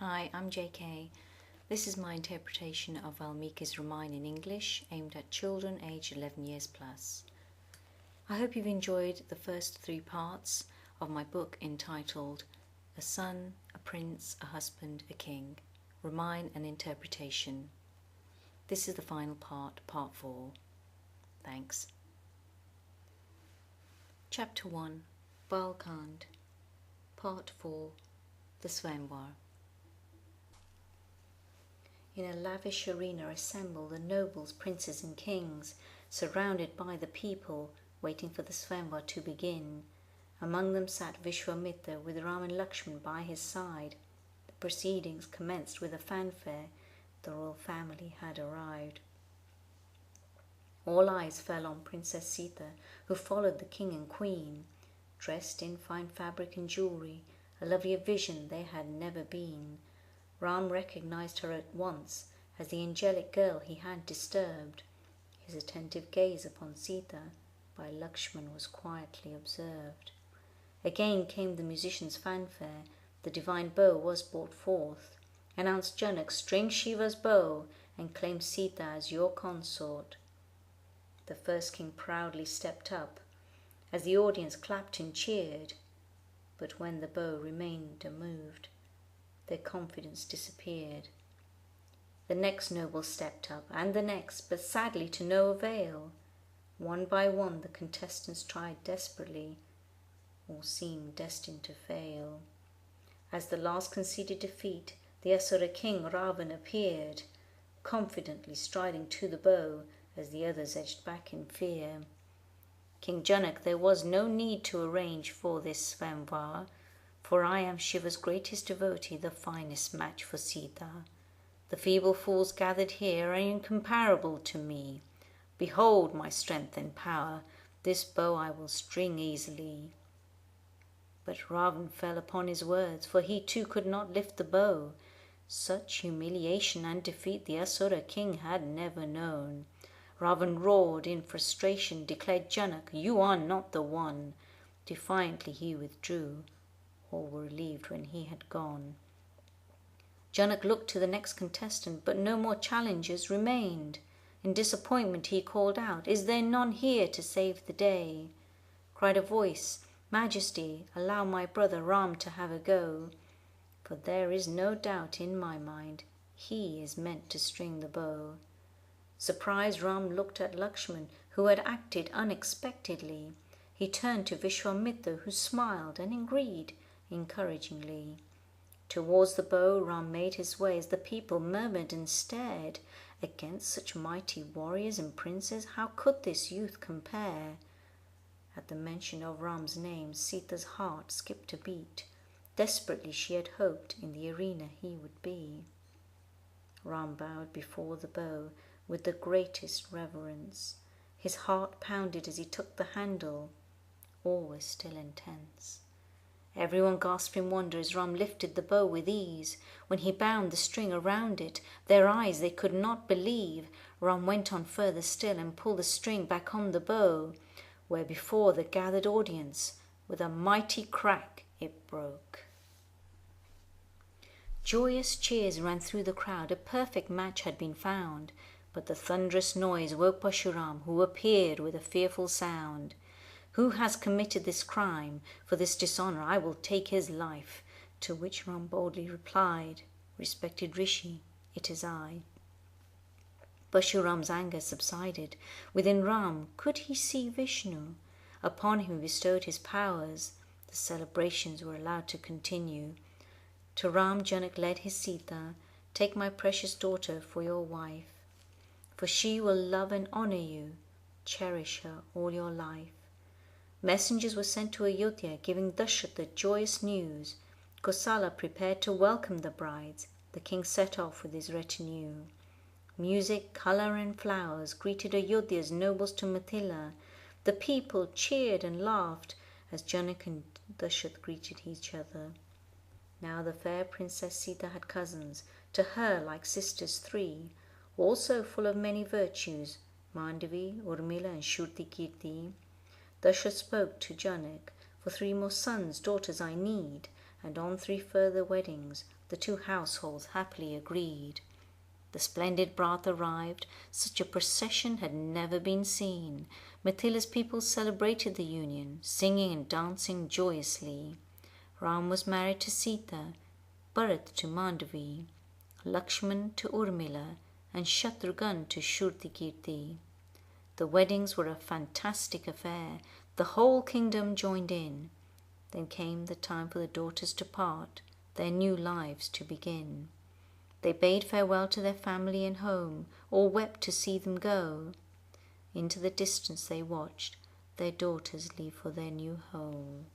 Hi, I'm JK. This is my interpretation of Valmeeki's Ramayan in English, aimed at children aged 11 years plus. I hope you've enjoyed the first 3 parts of my book entitled A Son, a Prince, a Husband, a King, Ramayan and Interpretation. This is the final part, part 4. Thanks. Chapter 1, Balkand, Part 4, The Swayamvara. In a lavish arena assemble the nobles, princes and kings, surrounded by the people, waiting for the swayamvara to begin. Among them sat Vishwamitra with Ram and Lakshman by his side. The proceedings commenced with a fanfare. The royal family had arrived. All eyes fell on Princess Seeta, who followed the king and queen. Dressed in fine fabric and jewellery, a lovelier vision there had never been. Ram recognized her at once as the angelic girl he had disturbed. His attentive gaze upon Seeta by Lakshman was quietly observed. Again came the musician's fanfare. The divine bow was brought forth. Announced Janak, "String Shiva's bow and claim Seeta as your consort." The first king proudly stepped up as the audience clapped and cheered. But when the bow remained unmoved, their confidence disappeared. The next noble stepped up, and the next, but sadly to no avail. One by one the contestants tried desperately. All seemed destined to fail. As the last conceded defeat, the Asura king Raavan appeared, confidently striding to the bow as the others edged back in fear. King Janak, there was no need to arrange for this swayamvara, for I am Shiva's greatest devotee, the finest match for Seeta. The feeble fools gathered here are incomparable to me. Behold my strength and power, this bow I will string easily. But Raavan fell upon his words, for he too could not lift the bow. Such humiliation and defeat the Asura king had never known. Raavan roared in frustration, declared Janak, "You are not the one." Defiantly he withdrew. All were relieved when he had gone. Janak looked to the next contestant, but no more challengers remained. In disappointment he called out, "Is there none here to save the day?" Cried a voice, "Majesty, allow my brother Ram to have a go, for there is no doubt in my mind he is meant to string the bow." Surprised, Ram looked at Lakshman, who had acted unexpectedly. He turned to Vishwamitra, who smiled and agreed encouragingly. Towards the bow Ram made his way as the people murmured and stared. Against such mighty warriors and princes, how could this youth compare? At the mention of Ram's name, Sita's heart skipped a beat. Desperately she had hoped in the arena he would be. Ram bowed before the bow with the greatest reverence. His heart pounded as he took the handle. All was still intense. Everyone gasped in wonder as Ram lifted the bow with ease. When he bound the string around it, their eyes they could not believe. Ram went on further still and pulled the string back on the bow, where before the gathered audience, with a mighty crack, it broke. Joyous cheers ran through the crowd. A perfect match had been found. But the thunderous noise woke Parashurama, who appeared with a fearful sound. "Who has committed this crime? For this dishonour I will take his life." To which Ram boldly replied, "Respected Rishi, it is I." Parashurama's anger subsided. Within Ram could he see Vishnu? Upon him bestowed his powers. The celebrations were allowed to continue. To Ram Janak led his Seeta, "Take my precious daughter for your wife, for she will love and honour you. Cherish her all your life." Messengers were sent to Ayodhya, giving Dashrath the joyous news. Kosala prepared to welcome the brides. The king set off with his retinue. Music, colour and flowers greeted Ayodhya's nobles to Mithila. The people cheered and laughed as Janak and Dashrath greeted each other. Now the fair Princess Seeta had cousins, to her like sisters 3, also full of many virtues, Mandavi, Urmila and Shruti Kirti. Dashrath spoke to Janak, "For 3 more sons, daughters I need, and on 3 further weddings the 2 households happily agreed. The splendid bath arrived, such a procession had never been seen. Mithila's people celebrated the union, singing and dancing joyously. Ram was married to Seeta, Bharat to Mandavi, Lakshman to Urmila, and Shatrughan to Shrutikirti. The weddings were a fantastic affair. The whole kingdom joined in. Then came the time for the daughters to part, their new lives to begin. They bade farewell to their family and home, all wept to see them go. Into the distance they watched, their daughters leave for their new home.